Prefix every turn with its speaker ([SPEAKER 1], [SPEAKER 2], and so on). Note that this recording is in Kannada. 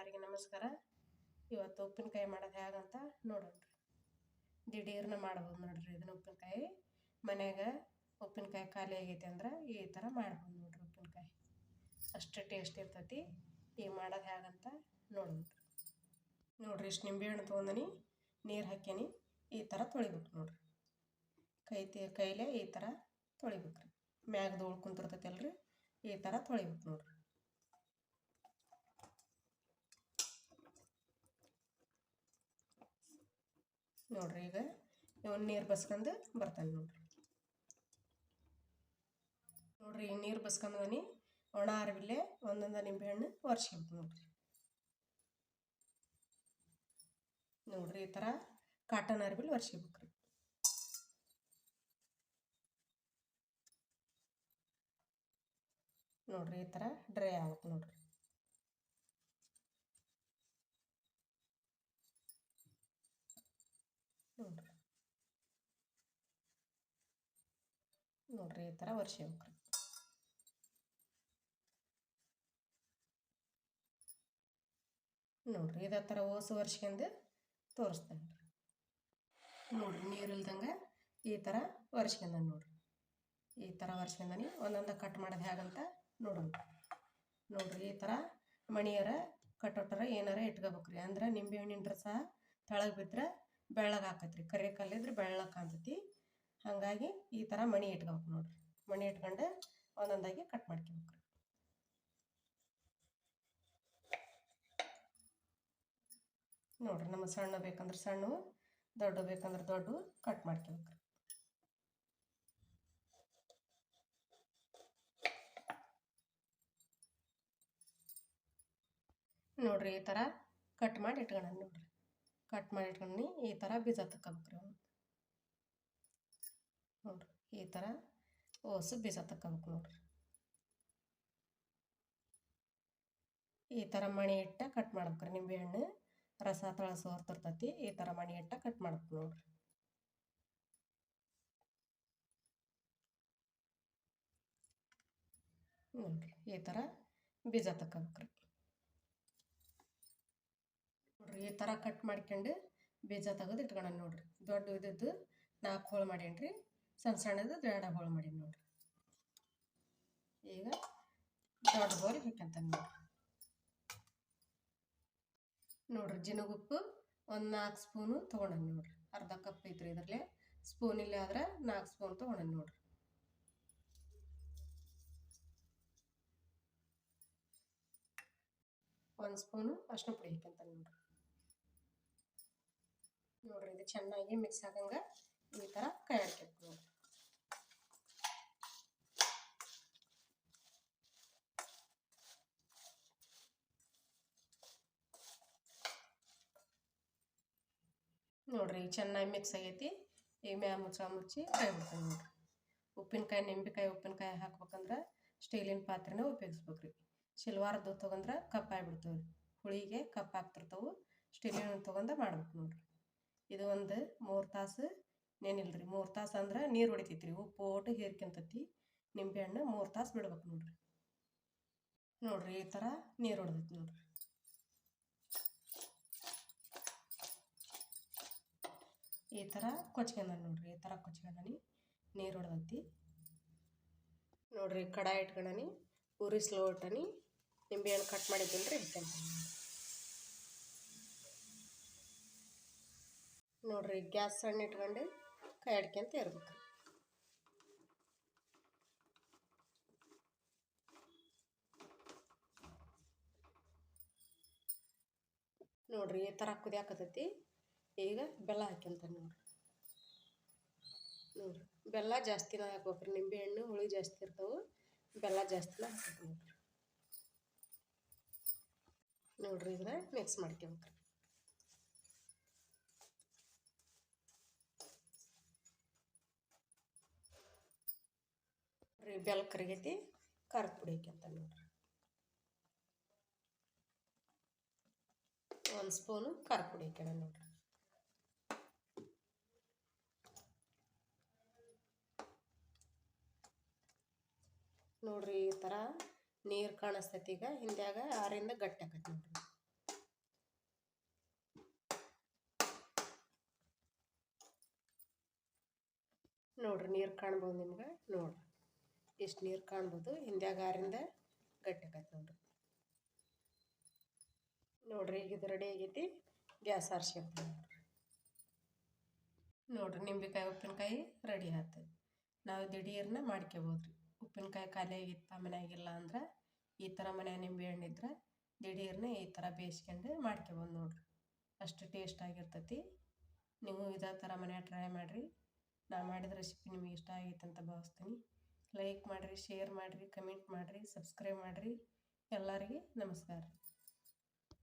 [SPEAKER 1] ಎಲ್ಲರಿಗೆ ನಮಸ್ಕಾರ. ಇವತ್ತು ಉಪ್ಪಿನಕಾಯಿ ಮಾಡೋದು ಹೇಗಂತ ನೋಡೋಣ. ದಿಢೀರ್ನ ಮಾಡ್ಬೋದು ನೋಡ್ರಿ. ಇದನ್ನ ಉಪ್ಪಿನಕಾಯಿ ಮನ್ಯಾಗ ಉಪ್ಪಿನಕಾಯಿ ಖಾಲಿ ಆಗೈತೆ ಅಂದ್ರೆ ಈ ಥರ ಮಾಡ್ಬೋದು ನೋಡ್ರಿ. ಉಪ್ಪಿನಕಾಯಿ ಅಷ್ಟು ಟೇಸ್ಟ್ ಇರ್ತೈತಿ. ಈಗ ಮಾಡೋದು ಹೇಗಂತ ನೋಡೋಣ ನೋಡ್ರಿ. ಇಷ್ಟು ನಿಂಬೆಹಣ್ಣು ತೊಗೊಂಡನಿ, ನೀರು ಹಾಕ್ಯಾನಿ. ಈ ಥರ ತೊಳಿಬೇಕು ನೋಡ್ರಿ. ಕೈಲೇ ಈ ಥರ ತೊಳಿಬೇಕ್ರಿ. ಮ್ಯಾಗ ಧೂಳು ಕುಂತಿರ್ತೈತಿ ಅಲ್ರಿ, ಈ ಥರ ತೊಳಿಬೇಕು ನೋಡ್ರಿ. ನೋಡ್ರಿ ಈಗ ಇವನ್ ನೀರು ಬಸ್ಕೊಂಡು ಬರ್ತಾನೆ ನೋಡ್ರಿ. ನೋಡ್ರಿ ಈ ನೀರು ಬಸ್ಕೊಂಬನಿ. ಒಣ ಅರಿವಿಲ್ಲೇ ಒಂದೊಂದು ನಿಂಬೆಹಣ್ಣು ಒರೆಸ್ಬೇಕು ನೋಡ್ರಿ. ನೋಡ್ರಿ ಈ ಥರ ಕಾಟನ್ ಅರಿವಿಲ್ ಒರೆಸ್ಬೇಕ್ರಿ. ನೋಡ್ರಿ ಈ ಥರ ಡ್ರೈ ಆಗ್ಬೇಕು ನೋಡ್ರಿ. ನೋಡ್ರಿ ಈ ಥರ ಒರೆಸ್ಬೇಕ್ರಿ. ನೋಡ್ರಿ ಇದೇ ಥರ ಒರೆಸ್ಕೊಂಡು ತೋರಿಸ್ತೇನೆ ನೋಡ್ರಿ. ನೀರಿಲ್ದಂಗೆ ಈ ಥರ ಒರೆಸ್ಕೊಂಡ ನೋಡ್ರಿ. ಈ ಥರ ಒರೆಸ್ಕೊಂಡನಿ. ಒಂದೊಂದು ಕಟ್ ಮಾಡೋದು ಹೇಗಂತ ನೋಡೋಣ ನೋಡ್ರಿ. ಈ ಥರ ಮಣಿಯರ ಕಟ್ಟೋಟರ ಏನಾರ ಇಟ್ಕೋಬೇಕ್ರಿ. ಅಂದ್ರೆ ನಿಂಬೆಹಣ್ಣಿನ ರಸ ತೆಳಗೆ ಬಿದ್ದರೆ ಬೆಳ್ಳಗೆ ಹಾಕತ್ರಿ. ಕರಿ ಕಲ್ಲಿದ್ರೆ ಬೆಳ್ಳಗೆ ಕಾಣ್ತೈತಿ. ಹಾಗಾಗಿ ಈ ಥರ ಮಣಿ ಇಟ್ಕೋಬೇಕು ನೋಡ್ರಿ. ಮಣಿ ಇಟ್ಕೊಂಡು ಒಂದೊಂದಾಗಿ ಕಟ್ ಮಾಡ್ಕೋಬೇಕ್ರಿ. ನೋಡ್ರಿ ನಮಗೆ ಸಣ್ಣ ಬೇಕಂದ್ರೆ ಸಣ್ಣ, ದೊಡ್ಡ ಬೇಕಂದ್ರೆ ದೊಡ್ಡ ಕಟ್ ಮಾಡ್ಕೋಬೇಕ್ರಿ. ನೋಡ್ರಿ ಈ ಥರ ಕಟ್ ಮಾಡಿ ಇಟ್ಕೊಳ್ಳೋಣ ನೋಡ್ರಿ. ಕಟ್ ಮಾಡಿ ಇಟ್ಕೊಂಡು ಈ ಥರ ಬೀಜ ತಕ್ಕೋಬೇಕ್ರಿ. ನೋಡ್ರಿ ಈ ಥರ ಓಸು ಬೀಜ ತಕ್ಕೋಬೇಕು ನೋಡ್ರಿ. ಈ ಥರ ಮಣಿ ಇಟ್ಟ ಕಟ್ ಮಾಡ್ಬೇಕ್ರಿ. ನಿಂಬೆಹಣ್ಣು ರಸ ತಳಸು ಹೊರ್ತಿರ್ತೈತಿ. ಈ ಥರ ಮಣಿ ಇಟ್ಟ ಕಟ್ ಮಾಡ್ಬೇಕು ನೋಡ್ರಿ. ನೋಡ್ರಿ ಈ ಥರ ಬೀಜ ತಕ್ಕೋಬೇಕ್ರಿ. ನೋಡ್ರಿ ಈ ಥರ ಕಟ್ ಮಾಡ್ಕೊಂಡು ಬೀಜ ತೆಗೆದು ಇಟ್ಕೊಳ್ಳೋಣ ನೋಡ್ರಿ. ದೊಡ್ಡ ಇದ್ದದ್ದು 4 ಹೋಳು ಮಾಡೀನಿ. ಸಣ್ಣ ಸಣ್ಣದು 2 ಹೋಳು ಮಾಡೀನಿ ನೋಡ್ರಿ. ಈಗ ದೊಡ್ಡ ಹೋಳಿಗೆ ಹಾಕ್ಯಂತಾನೆ ನೋಡ್ರಿ. ನೋಡ್ರಿ ಜಿನುಗುಪ್ಪು ಒಂದು 4 ಸ್ಪೂನು ತೊಗೊಂಡನ್ ನೋಡ್ರಿ. ಅರ್ಧ ಕಪ್ ಐತ್ರಿ ಇದ್ರಲ್ಲೇ. ಸ್ಪೂನ್ ಇಲ್ಲೇ ಆದ್ರೆ 4 ಸ್ಪೂನ್ ತೊಗೊಂಡನ್ ನೋಡ್ರಿ. ಒಂದು ಸ್ಪೂನು ಅರಿಶಿನ ಪುಡಿ ಹಾಕ್ಯಂತಾನೆ ನೋಡ್ರಿ. ನೋಡ್ರಿ ಇದು ಚೆನ್ನಾಗಿ ಮಿಕ್ಸ್ ಆಗಂಗ ಈ ಥರ ಕೈ ಆಡ್ಬೇಕು ನೋಡ್ರಿ. ನೋಡ್ರಿ ಚೆನ್ನಾಗಿ ಮಿಕ್ಸ್ ಆಗೈತಿ. ಈಗ ಮ್ಯಾಲ ಮುಚ್ಚಿ ಕೈ ಬಿಡ್ತಾನೆ ನೋಡ್ರಿ. ಉಪ್ಪಿನಕಾಯಿ ನಿಂಬೆಕಾಯಿ ಉಪ್ಪಿನಕಾಯಿ ಹಾಕ್ಬೇಕಂದ್ರೆ ಸ್ಟೀಲಿನ ಪಾತ್ರೆನ ಉಪಯೋಗಿಸ್ಬೇಕ್ರಿ. ಸಿಲ್ವಾರ್ದು ತೊಗೊಂಡ್ರೆ ಕಪ್ ಆಗಿಬಿಡ್ತವೆ. ಹುಳಿಗೆ ಕಪ್ ಆಗ್ತಿರ್ತಾವೆ. ಸ್ಟೀಲಿನ ತೊಗೊಂಡು ಮಾಡ್ಬೇಕು ನೋಡ್ರಿ. ಇದು ಒಂದು 3 ತಾಸು ನೆನಿಲ್ರಿ. 3 ತಾಸು ಅಂದ್ರೆ ನೀರು ಹೊಡಿತೈತ್ರಿ. ಉಪ್ಪು ಓಟು ಹೀರ್ಕೊಂತೈತಿ. ನಿಂಬೆಹಣ್ಣು 3 ತಾಸು ಬಿಡ್ಬೇಕು ನೋಡ್ರಿ. ನೋಡ್ರಿ ಈ ಥರ ನೀರು ಹೊಡೆದೈತಿ ನೋಡ್ರಿ. ಈ ಥರ ಕೊಚ್ಕೊಂಡ ನೋಡ್ರಿ. ಈ ಥರ ಕೊಚ್ಕೊಂಡನಿ ನೀರು ಹೊಡೆದೈತಿ. ನೋಡ್ರಿ ಕಡಾಯಿ ಇಟ್ಕೊಂಡನಿ. ಉರಿ ಸ್ಲೋ ಇಟ್ಟನಿ. ನಿಂಬೆಹಣ್ಣು ಕಟ್ ಮಾಡಿದ್ದೀನ್ರಿ ಇಟ್ಕೊಂತೀನಿ ನೋಡ್ರಿ. ಗ್ಯಾಸ್ ಸಣ್ಣ ಇಟ್ಕೊಂಡು ಕೈ ಆಡ್ಕೊಂತ ಇರ್ಬೇಕ್ರಿ. ನೋಡ್ರಿ ಈ ಥರ ಕುದಿಯಾಕತೈತಿ. ಈಗ ಬೆಲ್ಲ ಹಾಕ್ಯಂತಾನೆ ನೋಡ್ರಿ. ನೋಡ್ರಿ ಬೆಲ್ಲ ಜಾಸ್ತಿನ ಹಾಕ್ಬೇಕ್ರಿ. ನಿಂಬೆಹಣ್ಣು ಹುಳಿ ಜಾಸ್ತಿ ಇರ್ತಾವೆ. ಬೆಲ್ಲ ಜಾಸ್ತಿನ ಹಾಕ್ಬೇಕು ನೋಡ್ರಿ. ನೋಡ್ರಿ ಇದನ್ನ ಮಿಕ್ಸ್ ಮಾಡ್ಕೋಬೇಕ್ರಿ. ನೋಡ್ರಿ ಬೆಲ್ಲ ಕರಿಗೈತಿ. ಖಾರದ ಪುಡಿ ಹಾಕ್ಯಂತಾನೆ ನೋಡ್ರಿ. 1 ಸ್ಪೂನು ಖಾರದ ಪುಡಿ ಹಾಕ್ಯಾನ ನೋಡ್ರಿ. ನೋಡ್ರಿ ಈ ಥರ ನೀರು ಕಾಣಿಸ್ತೈತಿ. ಈಗ ಹಿಂದ್ಯಾಗ 6ರಿಂದ ಗಟ್ಟಿ ಆಕೈತಿ ನೋಡ್ರಿ. ನೀರು ಕಾಣ್ಬೋದು ನಿಮ್ಗೆ ನೋಡ್ರಿ. ಇಷ್ಟು ನೀರು ಕಾಣ್ಬೋದು. ಹಿಂದ್ಯಾಗ ಆರಿಂದ ಗಟ್ಟಿ ಆಕೈತೆ ನೋಡ್ರಿ. ಈಗ ಇದು ರೆಡಿ ಆಗೈತಿ. ಗ್ಯಾಸ್ ಆರಿಸ್ಕೊಂತೀನಿ ನೋಡ್ರಿ. ನಿಂಬೆಕಾಯಿ ಉಪ್ಪಿನಕಾಯಿ ರೆಡಿ ಆಯ್ತು. ನಾವು ದಿಢೀರ್ನ ಮಾಡ್ಕೋಬೋದ್ರಿ. ಉಪ್ಪಿನಕಾಯಿ ಖಾಲಿ ಆಗಿತ್ತು ಮನ್ಯಾಗಿಲ್ಲ ಅಂದ್ರೆ ಈ ಥರ ಮನ್ಯಾಗ ನಿಂಬೆ ಹಣ್ಣು ಇದ್ರೆ ದಿಢೀರ್ನ ಈ ಥರ ಬೇಯಿಸ್ಕೊಂಡು ಮಾಡ್ಕೋಬೋದು ನೋಡ್ರಿ. ಅಷ್ಟು ಟೇಸ್ಟ್ ಆಗಿರ್ತೈತಿ. ನೀವು ಇದೇ ಥರ ಮನ್ಯಾಗ ಟ್ರೈ ಮಾಡಿರಿ. ನಾ ಮಾಡಿದ ರೆಸಿಪಿ ನಿಮಗೆ ಇಷ್ಟ ಆಗೈತೆ ಅಂತ ಭಾವಿಸ್ತೀನಿ. ಲೈಕ್ ಮಾಡಿರಿ, ಶೇರ್ ಮಾಡಿರಿ, ಕಮೆಂಟ್ ಮಾಡಿರಿ, ಸಬ್ಸ್ಕ್ರೈಬ್ ಮಾಡಿರಿ. ಎಲ್ಲರಿಗೆ ನಮಸ್ಕಾರ.